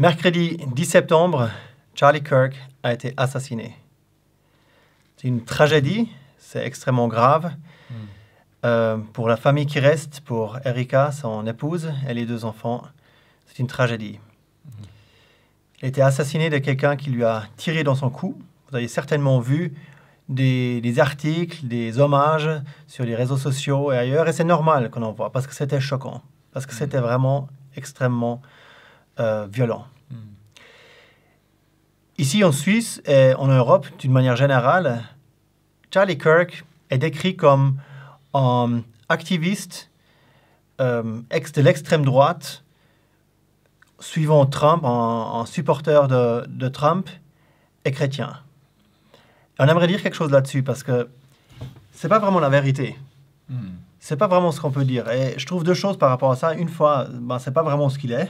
Mercredi 10 septembre, Charlie Kirk a été assassiné. C'est une tragédie, c'est extrêmement grave. Pour la famille qui reste, pour Erika, son épouse, et les 2 enfants, c'est une tragédie. Il a été assassiné de quelqu'un qui lui a tiré dans son cou. Vous avez certainement vu des articles, des hommages sur les réseaux sociaux et ailleurs, et c'est normal qu'on en voit, parce que c'était choquant, parce que c'était vraiment extrêmement violent. Ici en Suisse et en Europe, d'une manière générale, Charlie Kirk est décrit comme un activiste de l'extrême droite, suivant Trump, un supporter de Trump et chrétien. Et on aimerait dire quelque chose là-dessus parce que c'est pas vraiment la vérité. C'est pas vraiment ce qu'on peut dire. Et je trouve 2 choses par rapport à ça. Une fois, c'est pas vraiment ce qu'il est.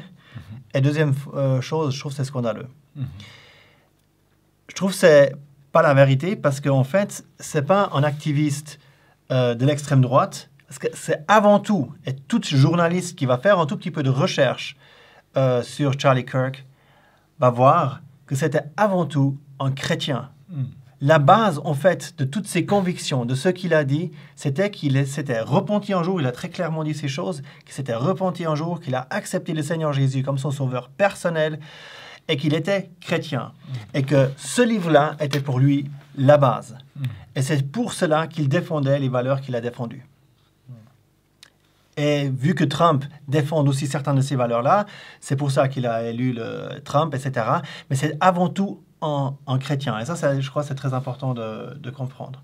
Et deuxième chose, je trouve que c'est scandaleux. Je trouve que c'est pas la vérité parce qu'en fait, c'est pas un activiste de l'extrême droite. Parce que c'est avant tout, et tout journaliste qui va faire un tout petit peu de recherche sur Charlie Kirk va voir que c'était avant tout un chrétien. La base, en fait, de toutes ses convictions, de ce qu'il a dit, c'était qu'il s'était repenti un jour, il a très clairement dit ces choses, qu'il s'était repenti un jour, qu'il a accepté le Seigneur Jésus comme son sauveur personnel et qu'il était chrétien. Et que ce livre-là était pour lui la base. Et c'est pour cela qu'il défendait les valeurs qu'il a défendues. Et vu que Trump défend aussi certaines de ces valeurs-là, c'est pour ça qu'il a élu Trump, etc. Mais c'est avant tout en chrétien. Et ça, je crois, c'est très important de comprendre.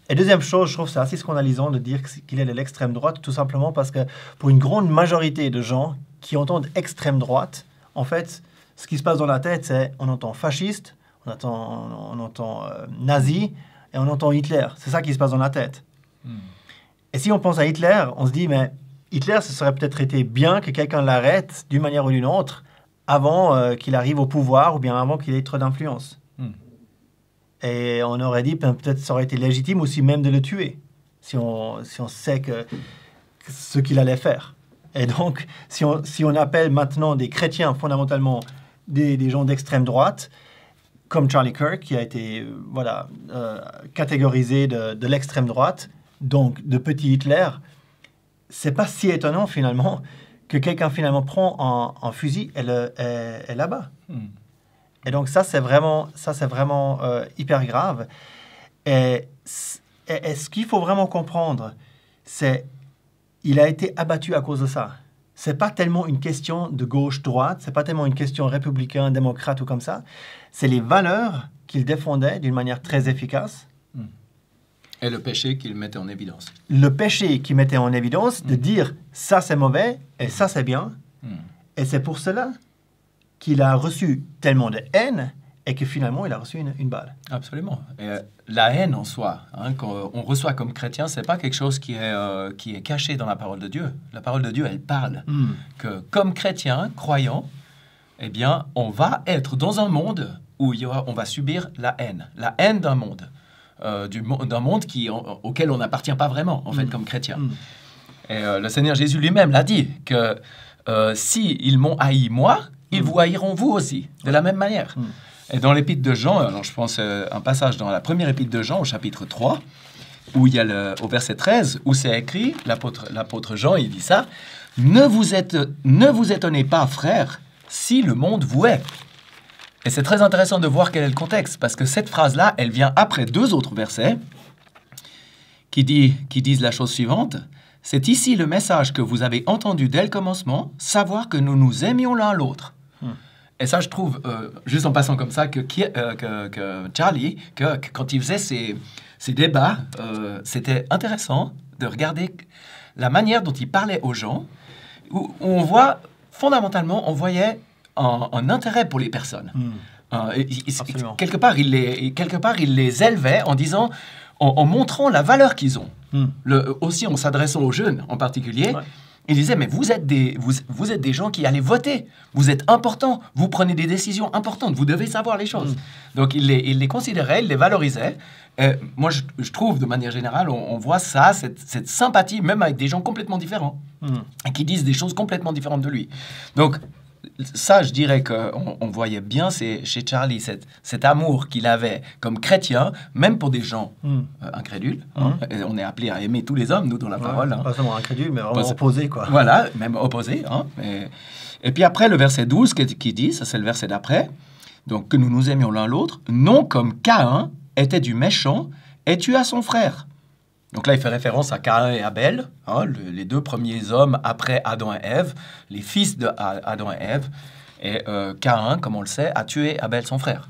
Et deuxième chose, je trouve c'est assez scandalisant de dire qu'il est de l'extrême droite, tout simplement parce que pour une grande majorité de gens qui entendent extrême droite, en fait, ce qui se passe dans la tête, c'est on entend fasciste, on entend nazi et on entend Hitler. C'est ça qui se passe dans la tête. Et si on pense à Hitler, on se dit, mais Hitler, ce serait peut-être été bien que quelqu'un l'arrête d'une manière ou d'une autre avant qu'il arrive au pouvoir ou bien avant qu'il ait trop d'influence. Et on aurait dit, peut-être ça aurait été légitime aussi même de le tuer, si on sait ce qu'il allait faire. Et donc, si on appelle maintenant des chrétiens fondamentalement des gens d'extrême droite, comme Charlie Kirk, qui a été catégorisé de l'extrême droite, donc de petit Hitler, c'est pas si étonnant finalement que quelqu'un finalement prend un fusil et l'abat. Et donc ça c'est vraiment hyper grave. Et ce qu'il faut vraiment comprendre, c'est il a été abattu à cause de ça. C'est pas tellement une question de gauche-droite, c'est pas tellement une question républicain, démocrate ou comme ça. C'est les valeurs qu'il défendait d'une manière très efficace. Et le péché qu'il mettait en évidence. Le péché qu'il mettait en évidence, de dire ça c'est mauvais et ça c'est bien. Et c'est pour cela qu'il a reçu tellement de haine et que finalement il a reçu une balle. Absolument. Et la haine en soi, qu'on reçoit comme chrétien, c'est pas quelque chose qui est caché dans la parole de Dieu. La parole de Dieu, elle parle que comme chrétien, croyant, eh bien, on va être dans un monde où on va subir la haine d'un monde. D'un monde auquel on n'appartient pas vraiment, en fait, comme chrétien. Et le Seigneur Jésus lui-même l'a dit, que s'ils m'ont haï moi, ils vous haïront vous aussi, de la même manière. Et dans l'épître de Jean, alors je pense un passage dans la première épître de Jean, au chapitre 3, où il y a au verset 13, où c'est écrit, l'apôtre Jean, il dit ça, « Ne vous étonnez pas, frères, si le monde vous hait. » Et c'est très intéressant de voir quel est le contexte, parce que cette phrase-là, elle vient après 2 autres versets qui disent la chose suivante. « C'est ici le message que vous avez entendu dès le commencement, savoir que nous nous aimions l'un l'autre. » Et ça, je trouve, juste en passant comme ça, que Charlie, quand il faisait ses débats, c'était intéressant de regarder la manière dont il parlait aux gens, où on voit, fondamentalement, on voyait un intérêt pour les personnes. Quelque part, il les élevait en disant, en montrant la valeur qu'ils ont. Aussi en s'adressant aux jeunes en particulier. Ouais. Il disait, mais vous êtes des gens qui allez voter. Vous êtes importants. Vous prenez des décisions importantes. Vous devez savoir les choses. Donc, il les considérait, il les valorisait. Moi, je trouve, de manière générale, on voit ça, cette sympathie, même avec des gens complètement différents, et qui disent des choses complètement différentes de lui. Donc, ça, je dirais qu'on voyait bien chez Charlie cet amour qu'il avait comme chrétien, même pour des gens incrédules. Et on est appelé à aimer tous les hommes, nous, dans la parole. Pas seulement incrédules, mais vraiment opposés, quoi. Voilà, même opposés. Et puis après, le verset 12 qui dit, ça c'est le verset d'après, donc que nous nous aimions l'un l'autre, non comme Caïn était du méchant et tua son frère. Donc là, il fait référence à Caïn et Abel, les deux premiers hommes après Adam et Ève, les fils d'Adam et Ève. Et Caïn, comme on le sait, a tué Abel, son frère.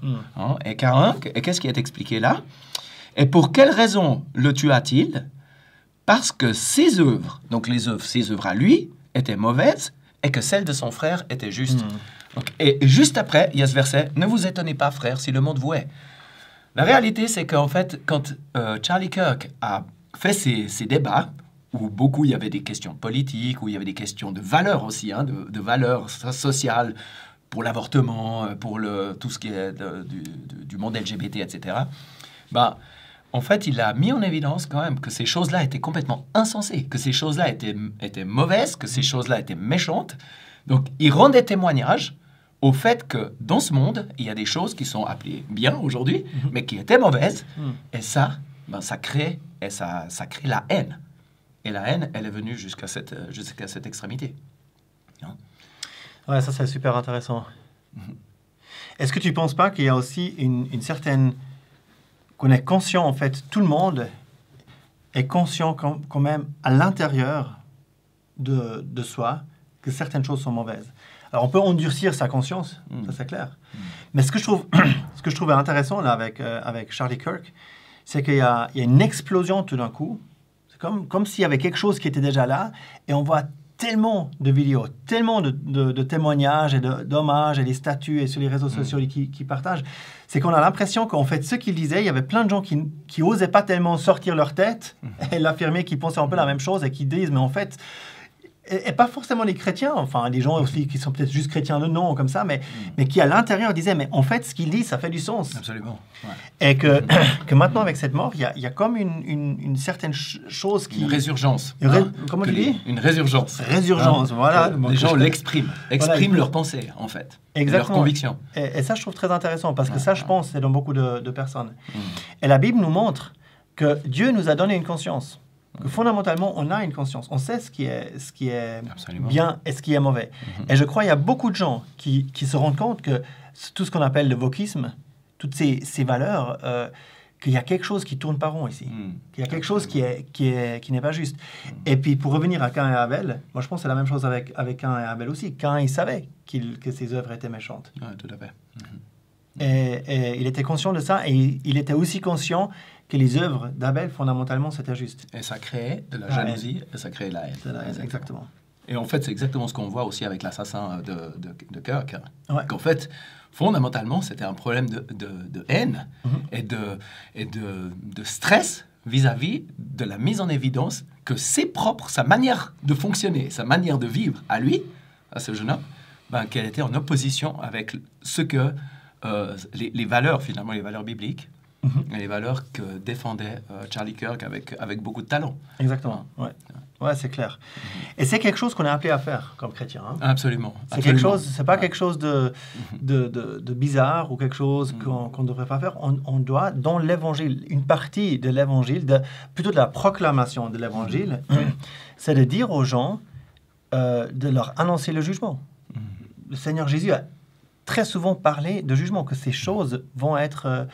Et Caïn, qu'est-ce qui est expliqué là? Et pour quelle raison le tua-t-il? Parce que ses œuvres, donc ses œuvres à lui, étaient mauvaises et que celles de son frère étaient justes. Donc, et juste après, il y a ce verset, « Ne vous étonnez pas, frères, si le monde vous hait. » La réalité, c'est qu'en fait, quand Charlie Kirk a fait ces débats, où beaucoup, il y avait des questions politiques, où il y avait des questions de valeurs aussi, de valeurs sociales, pour l'avortement, pour tout ce qui est du monde LGBT, etc. En fait, il a mis en évidence quand même que ces choses-là étaient complètement insensées, que ces choses-là étaient mauvaises, que ces choses-là étaient méchantes. Donc, il rendait témoignage au fait que dans ce monde, il y a des choses qui sont appelées bien aujourd'hui, mais qui étaient mauvaises. Et ça, ça crée la haine. Et la haine, elle est venue jusqu'à cette extrémité. Ouais, ça c'est super intéressant. Est-ce que tu ne penses pas qu'il y a aussi une certaine... qu'on est conscient, en fait, tout le monde est conscient quand même à l'intérieur de soi que certaines choses sont mauvaises. Alors on peut endurcir sa conscience, ça c'est clair. Mais ce que je trouvais intéressant là avec Charlie Kirk, c'est qu'il y a une explosion tout d'un coup. C'est comme s'il y avait quelque chose qui était déjà là, et on voit tellement de vidéos, tellement de témoignages et d'hommages et des statuts et sur les réseaux sociaux qui partagent. C'est qu'on a l'impression qu'en fait, ce qu'il disait, il y avait plein de gens qui osaient pas tellement sortir leur tête et l'affirmer, qui pensaient un peu la même chose et qui disent, mais en fait... Et pas forcément les chrétiens, enfin des gens aussi qui sont peut-être juste chrétiens de nom, comme ça, mais qui à l'intérieur disaient, mais en fait, ce qu'il dit, ça fait du sens. Absolument. Ouais. Et que maintenant, avec cette mort, il y a comme une certaine chose qui... Une résurgence. Comment tu dis? Une résurgence. Résurgence, voilà. Les gens l'expriment leurs pensées, en fait. Exactement. Leurs convictions. Et ça, je trouve très intéressant, parce que ça, je pense, c'est dans beaucoup de personnes. Et la Bible nous montre que Dieu nous a donné une conscience. Que fondamentalement, on a une conscience. On sait ce qui est bien et ce qui est mauvais. Et je crois qu'il y a beaucoup de gens qui se rendent compte que tout ce qu'on appelle le wokisme, toutes ces valeurs, qu'il y a quelque chose qui tourne pas rond ici. Qu'il y a quelque chose qui n'est pas juste. Et puis, pour revenir à Caïn et Abel, moi, je pense que c'est la même chose avec Caïn et Abel aussi. Caïn, il savait que ses œuvres étaient méchantes. Oui, tout à fait. Et il était conscient de ça. Et il était aussi conscient que les œuvres d'Abel, fondamentalement, c'était juste. Et ça créait de la jalousie, et ça créait la haine. Exactement. Et en fait, c'est exactement ce qu'on voit aussi avec l'assassin de Kirk. Ouais. Qu'en fait, fondamentalement, c'était un problème de haine et de stress vis-à-vis de la mise en évidence que sa manière de fonctionner, sa manière de vivre à lui, à ce jeune homme, qu'elle était en opposition avec ce que les valeurs, finalement, les valeurs bibliques, et les valeurs que défendait Charlie Kirk avec beaucoup de talent. Exactement, ouais, c'est clair. Et c'est quelque chose qu'on est appelé à faire comme chrétien. Absolument. C'est pas quelque chose de bizarre ou quelque chose qu'on ne devrait pas faire. On doit, dans l'évangile, une partie de l'évangile, plutôt de la proclamation de l'évangile, c'est de dire aux gens, de leur annoncer le jugement. Le Seigneur Jésus a très souvent parlé de jugement, que ces choses vont être...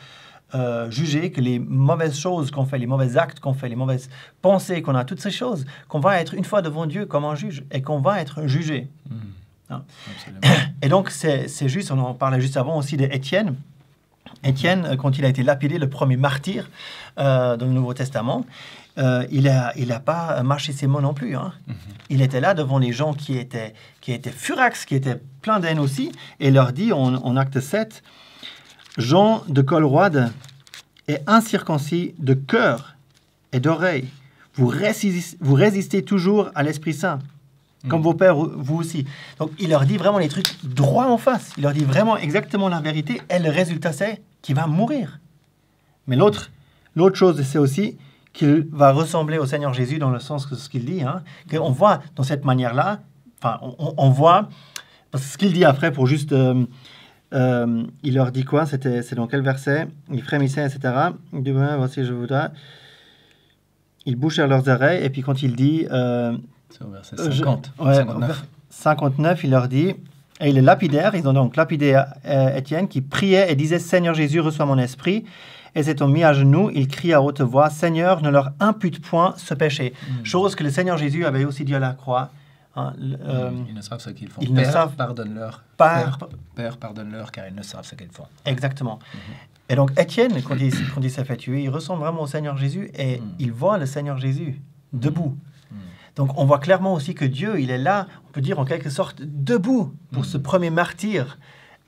juger, que les mauvaises choses qu'on fait, les mauvais actes qu'on fait, les mauvaises pensées qu'on a, toutes ces choses, qu'on va être une fois devant Dieu comme un juge et qu'on va être jugé. Et donc, c'est juste, on en parlait juste avant aussi d'Étienne. Étienne, quand il a été lapidé, le premier martyr dans le Nouveau Testament, il n'a pas marché ses mots non plus. Il était là devant les gens qui étaient furax, qui étaient pleins d'haine aussi, et leur dit en acte 7, Jean de col roide est incirconcis de cœur et d'oreille. Vous résistez toujours à l'Esprit Saint, comme vos pères, vous aussi. Donc, il leur dit vraiment les trucs droit en face. Il leur dit vraiment exactement la vérité. Et le résultat, c'est qu'il va mourir. Mais l'autre chose, c'est aussi qu'il va ressembler au Seigneur Jésus dans le sens que ce qu'il dit. Qu'on voit dans cette manière-là, on voit Parce que ce qu'il dit après, pour juste... il leur dit quoi? C'est dans quel verset? Ils frémissaient, etc. Il dit, voici, je voudrais... Ils bouchèrent leurs oreilles, et puis quand il dit... c'est au verset 50. 59, il leur dit... Et ils le lapidèrent, ils ont donc lapidé Étienne, qui priait et disait, « Seigneur Jésus, reçois mon esprit. » Et s'étant mis à genoux, il crie à haute voix, « Seigneur, ne leur impute point ce péché. » Chose que le Seigneur Jésus avait aussi dit à la croix. Hein, ils ne savent ce qu'ils font. Ils ne savent... Pardonne-leur. Père, pardonne-leur, car ils ne savent ce qu'ils font. Exactement. Et donc, Étienne, quand il s'est fait tuer, il ressemble vraiment au Seigneur Jésus et il voit le Seigneur Jésus debout. Donc, on voit clairement aussi que Dieu, il est là, on peut dire en quelque sorte, debout pour ce premier martyr.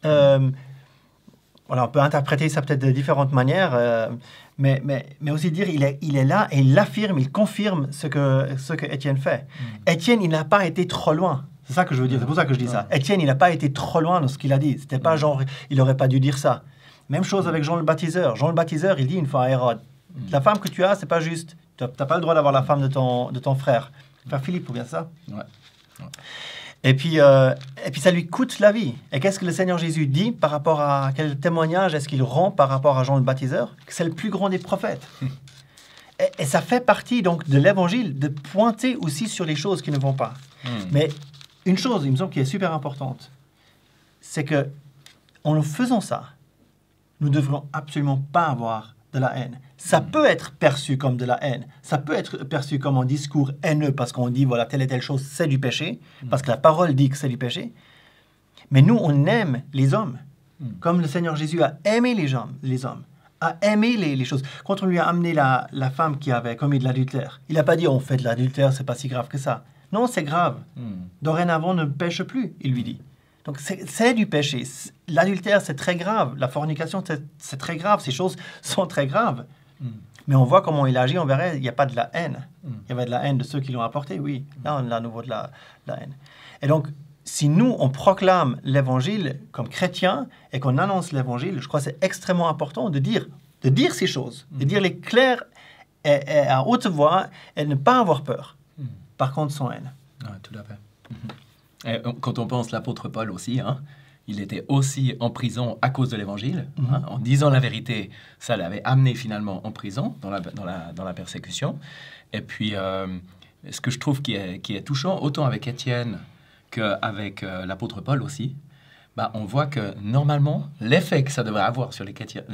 Voilà, on peut interpréter ça peut-être de différentes manières, mais aussi dire il est là et il affirme, il confirme ce que Étienne fait. Étienne, il n'a pas été trop loin. C'est ça que je veux dire, c'est pour ça que je dis ça. Étienne, il n'a pas été trop loin dans ce qu'il a dit. C'était pas genre, il n'aurait pas dû dire ça. Même chose avec Jean le Baptiseur. Jean le Baptiseur, il dit une fois à Hérode, la femme que tu as, c'est pas juste. Tu n'as pas le droit d'avoir la femme de ton frère. Frère Philippe, ou bien ça? Ouais. Et puis ça lui coûte la vie. Et qu'est-ce que le Seigneur Jésus dit par rapport à... Quel témoignage est-ce qu'il rend par rapport à Jean le Baptiseur? Que c'est le plus grand des prophètes. Et ça fait partie donc de l'Évangile de pointer aussi sur les choses qui ne vont pas. Mais une chose, il me semble, qui est super importante, c'est que en faisant ça, nous ne devrions absolument pas avoir de la haine. Ça peut être perçu comme de la haine. Ça peut être perçu comme un discours haineux parce qu'on dit, voilà, telle et telle chose, c'est du péché, parce que la parole dit que c'est du péché. Mais nous, on aime les hommes, comme le Seigneur Jésus a aimé les hommes, a aimé les choses. Quand on lui a amené la femme qui avait commis de l'adultère, il n'a pas dit, on fait de l'adultère, c'est pas si grave que ça. Non, c'est grave. Dorénavant, ne pêche plus, il lui dit. Donc, c'est du péché. L'adultère, c'est très grave. La fornication, c'est très grave. Ces choses sont très graves. Mais on voit comment il agit envers elle. Il n'y a pas de la haine. Il y avait de la haine de ceux qui l'ont apporté, oui. Là, on a à nouveau de la haine. Et donc, si nous, on proclame l'Évangile comme chrétiens et qu'on annonce l'Évangile, je crois que c'est extrêmement important de dire ces choses, de dire les clairs et à haute voix et ne pas avoir peur. Par contre, sans haine. Ouais, tout à fait. Et quand on pense l'apôtre Paul aussi, hein, il était aussi en prison à cause de l'Évangile. Hein, en disant la vérité, ça l'avait amené finalement en prison, dans la persécution. Et puis, ce que je trouve qui est touchant, autant avec Étienne qu'avec l'apôtre Paul aussi, on voit que normalement, l'effet que ça devrait avoir sur les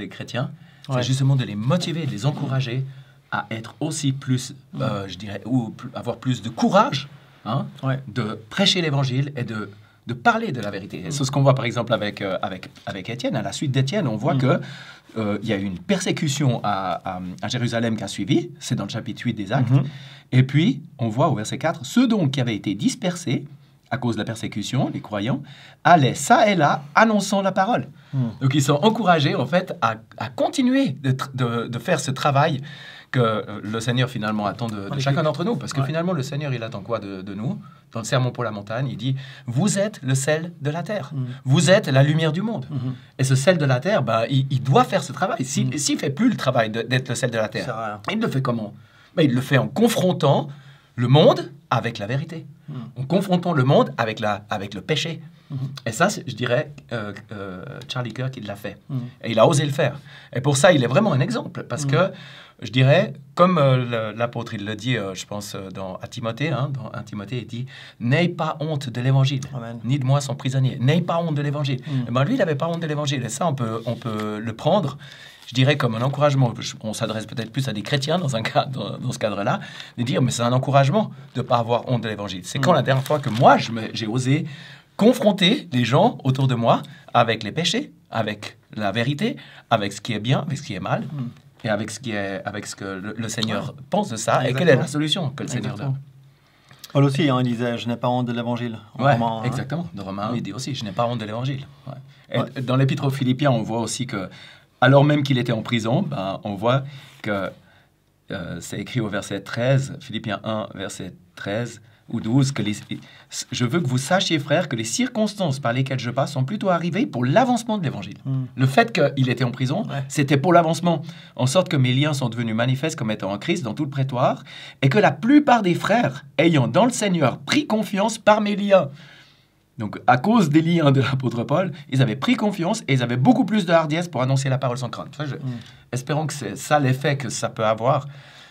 chrétiens, c'est justement de les motiver, de les encourager à être aussi plus, je dirais, ou avoir plus de courage, hein, de prêcher l'Évangile et de parler de la vérité. C'est ce qu'on voit par exemple avec Étienne. À la suite d'Étienne, on voit que il y a eu une persécution à Jérusalem qui a suivi. C'est dans le chapitre 8 des Actes. Et puis, on voit au verset 4, ceux donc qui avaient été dispersés à cause de la persécution, les croyants, allaient ça et là annonçant la parole. Donc, ils sont encouragés en fait à continuer de faire ce travail que le Seigneur finalement attend de chacun d'entre nous. Parce que finalement, le Seigneur, il attend quoi de nous? Dans le Sermon pour la montagne, il dit « Vous êtes le sel de la terre. Vous êtes la lumière du monde. Et ce sel de la terre, il doit faire ce travail. S'il ne fait plus le travail d'être le sel de la terre, il le fait comment? Il le fait en confrontant le monde avec la vérité. En confrontant le monde avec le péché. Et ça, je dirais, Charlie Kirk, il l'a fait. Et il a osé le faire. Et pour ça, il est vraiment un exemple. Parce que, je dirais, comme l'apôtre, il le dit, je pense, à Timothée, dans 1 Timothée, il dit « N'aie pas honte de l'Évangile, ni de moi son prisonnier. N'aie pas honte de l'Évangile. » Lui, il n'avait pas honte de l'Évangile. Et ça, on peut le prendre, je dirais, comme un encouragement. On s'adresse peut-être plus à des chrétiens dans ce cadre-là, de dire « Mais c'est un encouragement de ne pas avoir honte de l'Évangile. » C'est quand la dernière fois que moi, j'ai osé confronter les gens autour de moi avec les péchés, avec la vérité, avec ce qui est bien, avec ce qui est mal, et avec ce que le Seigneur pense de ça, et quelle est la solution que le Seigneur donne. Paul aussi, il disait « Je n'ai pas honte de l'Évangile ». Exactement. Dans Romains, il dit aussi « Je n'ai pas honte de l'Évangile ». Dans l'Épître aux Philippiens, on voit aussi que, alors même qu'il était en prison, on voit que c'est écrit au verset 13, Philippiens 1, verset 13 ou 12, je veux que vous sachiez, frères, que les circonstances par lesquelles je passe sont plutôt arrivées pour l'avancement de l'Évangile. Le fait qu'il était en prison, c'était pour l'avancement, en sorte que mes liens sont devenus manifestes comme étant en Christ dans tout le prétoire, et que la plupart des frères, ayant dans le Seigneur pris confiance par mes liens. Donc, à cause des liens de l'apôtre Paul, ils avaient pris confiance et ils avaient beaucoup plus de hardiesse pour annoncer la parole sans crainte. Espérons que c'est ça l'effet que ça peut avoir.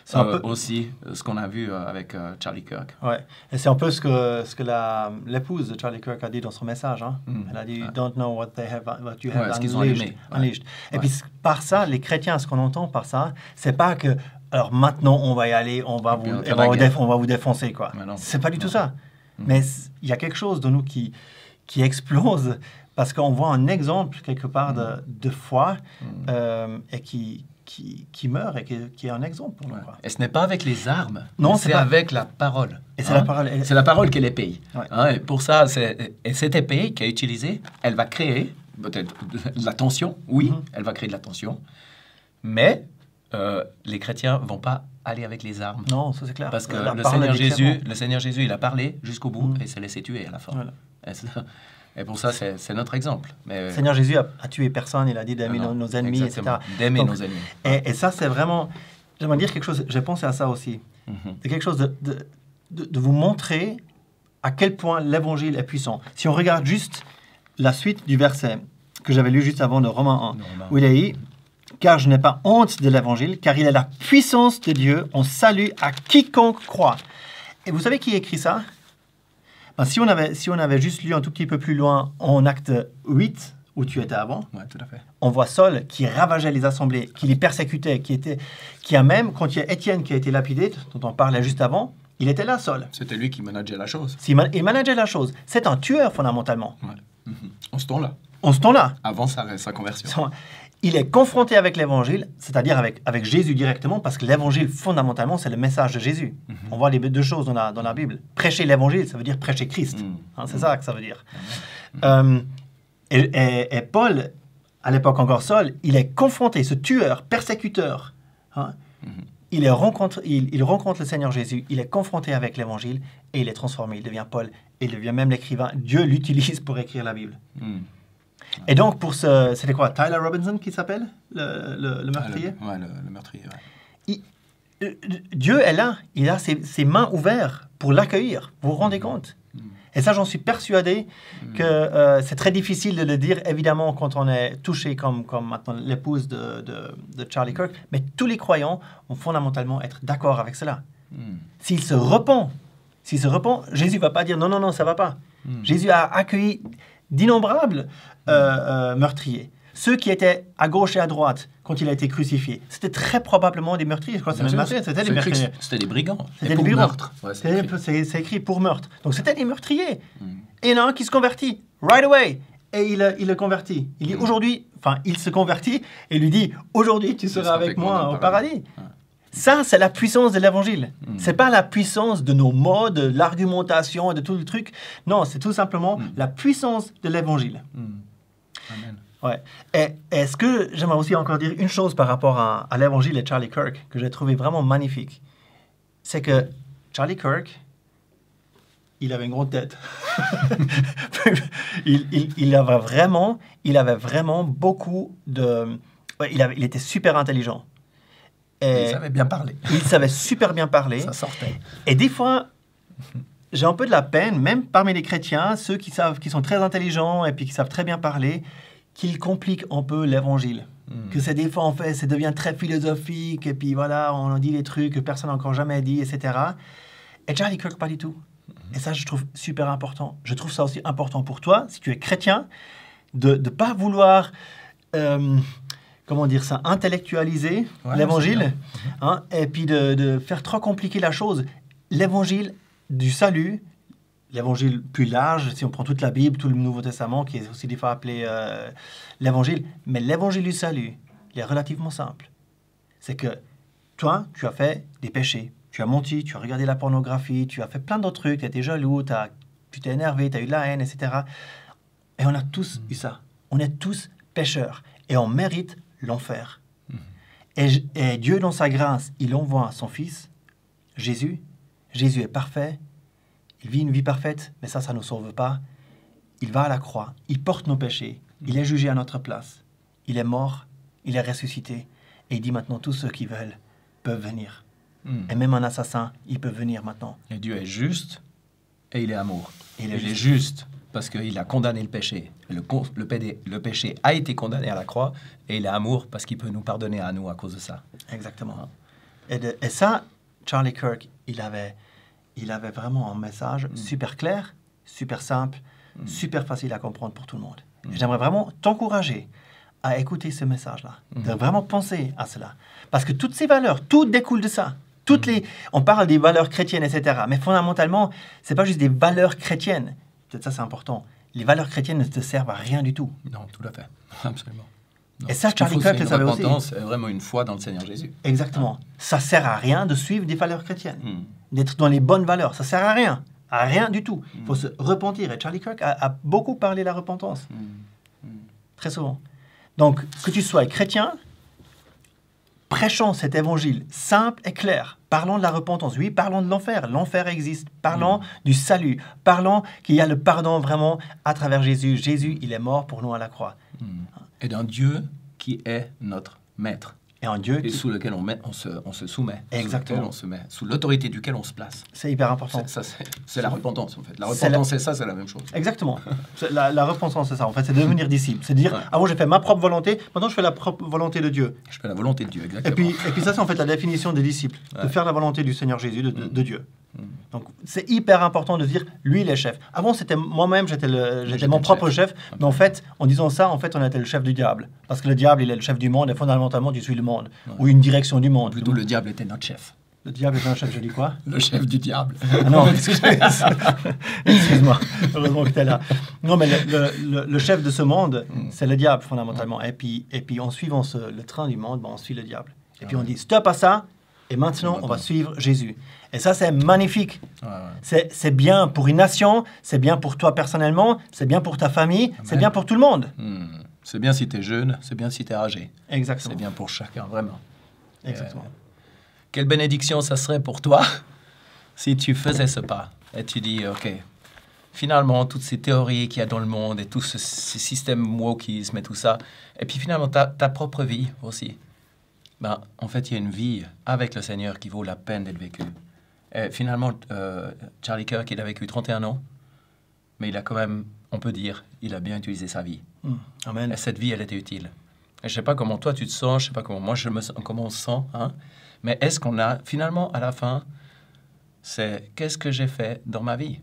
C'est aussi ce qu'on a vu avec Charlie Kirk. Ouais. Et c'est un peu ce que l'épouse de Charlie Kirk a dit dans son message. Hein? Elle a dit « Don't know what you have unleashed. » Et puis, par ça, les chrétiens, ce qu'on entend par ça, c'est pas que alors maintenant, on va y aller, on va vous défoncer, quoi. C'est pas du tout ça. Mais il y a quelque chose de nous qui explose parce qu'on voit un exemple, quelque part, de foi et qui meurt et qui est un exemple pour nous. Quoi. Et ce n'est pas avec les armes, non, c'est avec la parole. Et c'est la parole. C'est la parole qui est l'épée. Ouais. Et pour ça, et cette épée qui est utilisée, elle va créer peut-être de la tension. Oui, elle va créer de la tension. Mais les chrétiens ne vont pas aller avec les armes. Non, ça c'est clair. Parce que le Seigneur Jésus, il a parlé jusqu'au bout et s'est laissé tuer à la fin. Voilà. Et pour ça, c'est notre exemple. Mais, le Seigneur Jésus a tué personne, il a dit d'aimer nos ennemis, etc. D'aimer nos ennemis. Et ça, c'est vraiment... J'aimerais dire quelque chose, j'ai pensé à ça aussi. C'est quelque chose de vous montrer à quel point l'Évangile est puissant. Si on regarde juste la suite du verset que j'avais lu juste avant de Romains 1, où il est dit... Car je n'ai pas honte de l'Évangile, car il est la puissance de Dieu en salut à quiconque croit. Et vous savez qui écrit ça? Si on avait juste lu un tout petit peu plus loin en acte 8, où tu étais avant, tout à fait. On voit Saul qui ravageait les assemblées, qui les persécutait, qui a même, quand il y a Étienne qui a été lapidé, dont on parlait juste avant, il était là, Saul. C'était lui qui manageait la chose. Il manageait la chose. C'est un tueur, fondamentalement. En ce temps-là. Avant sa conversion. Il est confronté avec l'Évangile, c'est-à-dire avec Jésus directement, parce que l'Évangile, fondamentalement, c'est le message de Jésus. On voit les deux choses dans la Bible. Prêcher l'Évangile, ça veut dire prêcher Christ. C'est ça que ça veut dire. Et Paul, à l'époque encore Saul, il est confronté, ce tueur, persécuteur. Il rencontre le Seigneur Jésus, il est confronté avec l'Évangile et il est transformé. Il devient Paul et il devient même l'écrivain. Dieu l'utilise pour écrire la Bible. Et donc, c'était quoi, Tyler Robinson qui s'appelle, le meurtrier? Le meurtrier, ouais. Dieu est là, il a ses mains ouvertes pour l'accueillir, vous vous rendez compte? Et ça, j'en suis persuadé que c'est très difficile de le dire, évidemment, quand on est touché comme maintenant l'épouse de Charlie Kirk, mais tous les croyants vont fondamentalement être d'accord avec cela. S'il se repent, Jésus ne va pas dire non, ça ne va pas. Jésus a accueilli d'innombrables meurtriers. Ceux qui étaient à gauche et à droite quand il a été crucifié, c'était très probablement des meurtriers. Je crois que c'était des meurtriers. C'était des brigands. C'était des brigands. Meurtre. Ouais, c'est écrit pour meurtre. Donc c'était des meurtriers. Et il y en a un qui se convertit, right away. Et il le convertit. Il dit aujourd'hui, il se convertit et lui dit aujourd'hui tu seras avec moi au paradis. Ça, c'est la puissance de l'Évangile. C'est pas la puissance de nos modes, de l'argumentation et de tout le truc. Non, c'est tout simplement la puissance de l'Évangile. Amen. Ouais. Et est-ce que j'aimerais aussi encore dire une chose par rapport à l'Évangile et Charlie Kirk que j'ai trouvé vraiment magnifique. C'est que Charlie Kirk, il avait une grande tête. il avait vraiment beaucoup de... Ouais, il était super intelligent. Il savait bien parler. Il savait super bien parler. Ça sortait. Et des fois, j'ai un peu de la peine, même parmi les chrétiens, ceux qui sont très intelligents et puis qui savent très bien parler, qu'ils compliquent un peu l'Évangile. Que c'est des fois, en fait, ça devient très philosophique et puis voilà, on en dit des trucs que personne n'a encore jamais dit, etc. Et Charlie Kirk, pas du tout. Et ça, je trouve super important. Je trouve ça aussi important pour toi, si tu es chrétien, de ne pas vouloir... comment dire ça, intellectualiser l'Évangile, et puis de faire trop compliquer la chose. L'Évangile du salut, l'Évangile plus large, si on prend toute la Bible, tout le Nouveau Testament, qui est aussi des fois appelé l'Évangile, mais l'Évangile du salut, il est relativement simple. C'est que toi, tu as fait des péchés, tu as menti, tu as regardé la pornographie, tu as fait plein d'autres trucs, tu étais jaloux, tu t'es énervé, tu as eu de la haine, etc. Et on a tous eu ça. On est tous pécheurs et on mérite l'enfer. Et Dieu, dans sa grâce, il envoie son Fils, Jésus. Jésus est parfait. Il vit une vie parfaite, mais ça ne nous sauve pas. Il va à la croix. Il porte nos péchés. Il est jugé à notre place. Il est mort. Il est ressuscité. Et il dit maintenant, tous ceux qui veulent peuvent venir. Et même un assassin, il peut venir maintenant. Et Dieu est juste et il est amour. Il est juste parce qu'il a condamné le péché. Le péché a été condamné à la croix, et il est amour parce qu'il peut nous pardonner à nous à cause de ça. Exactement. Et ça, Charlie Kirk, il avait vraiment un message super clair, super simple, super facile à comprendre pour tout le monde. J'aimerais vraiment t'encourager à écouter ce message-là, de vraiment penser à cela. Parce que toutes ces valeurs, tout découle de ça. On parle des valeurs chrétiennes, etc. Mais fondamentalement, ce n'est pas juste des valeurs chrétiennes. Peut-être ça, c'est important. Les valeurs chrétiennes ne te servent à rien du tout. Non, tout à fait. Absolument. Non. Et ça, Charlie Kirk le savait aussi. C'est vraiment une foi dans le Seigneur Jésus. Exactement. Ça ne sert à rien de suivre des valeurs chrétiennes. D'être dans les bonnes valeurs. Ça ne sert à rien. À rien du tout. Il faut se repentir. Et Charlie Kirk a beaucoup parlé de la repentance. Très souvent. Donc, que tu sois chrétien, prêchons cet évangile simple et clair. Parlons de la repentance. Oui, parlons de l'enfer. L'enfer existe. Parlons du salut. Parlons qu'il y a le pardon vraiment à travers Jésus. Jésus, il est mort pour nous à la croix. Et d'un Dieu qui est notre maître. Et un Dieu sous lequel on se soumet. Exactement. Sous l'autorité duquel on se place. C'est hyper important. C'est la repentance, en fait. La repentance et ça, c'est la même chose. Exactement. La repentance, c'est ça. En fait, c'est devenir disciple. C'est dire, avant, j'ai fait ma propre volonté, maintenant, je fais la propre volonté de Dieu. Je fais la volonté de Dieu, exactement. Et puis ça, c'est en fait la définition des disciples. De faire la volonté du Seigneur Jésus, de Dieu. Donc, c'est hyper important de dire, lui, il est chef. Avant, c'était moi-même, j'étais mon propre chef. Mais en fait, en disant ça, en fait, on était le chef du diable. Parce que le diable, il est le chef du monde et fondamentalement, tu suis le monde. Ou une direction du monde. Plutôt, le diable était notre chef. Le diable était un chef, je dis quoi? Le chef du diable. Ah non, excuse-moi. Heureusement que tu es là. Non, mais le chef de ce monde, c'est le diable, fondamentalement. Et puis en suivant le train du monde, on suit le diable. Et puis on dit, stop à ça, et maintenant, on va suivre Jésus. Et ça, c'est magnifique. C'est bien pour une nation, c'est bien pour toi personnellement, c'est bien pour ta famille, c'est bien pour tout le monde. C'est bien si tu es jeune, c'est bien si tu es âgé. Exactement. C'est bien pour chacun, vraiment. Exactement. Quelle bénédiction ça serait pour toi si tu faisais ce pas et tu dis, OK, finalement, toutes ces théories qu'il y a dans le monde et tout ce système wokisme et tout ça, et puis finalement, ta propre vie aussi. Ben, en fait, il y a une vie avec le Seigneur qui vaut la peine d'être vécue. Et finalement, Charlie Kirk, il a vécu 31 ans, mais il a quand même, on peut dire, il a bien utilisé sa vie. Amen. Et cette vie, elle était utile. Et je ne sais pas comment toi tu te sens, je ne sais pas comment moi comment on se sent, hein, mais est-ce qu'on a, finalement, à la fin, c'est qu'est-ce que j'ai fait dans ma vie?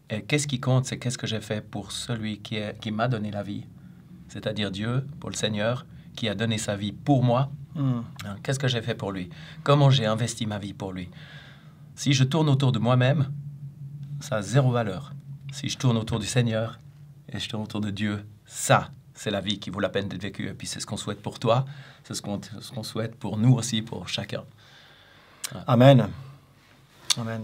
Et qu'est-ce qui compte, c'est qu'est-ce que j'ai fait pour celui qui m'a donné la vie, c'est-à-dire Dieu, pour le Seigneur, qui a donné sa vie pour moi. Hein, qu'est-ce que j'ai fait pour lui? Comment j'ai investi ma vie pour lui? Si je tourne autour de moi-même, ça a zéro valeur. Si je tourne autour du Seigneur et je tourne autour de Dieu, ça, c'est la vie qui vaut la peine d'être vécue. Et puis c'est ce qu'on souhaite pour toi, c'est ce qu'on souhaite pour nous aussi, pour chacun. Amen. Amen.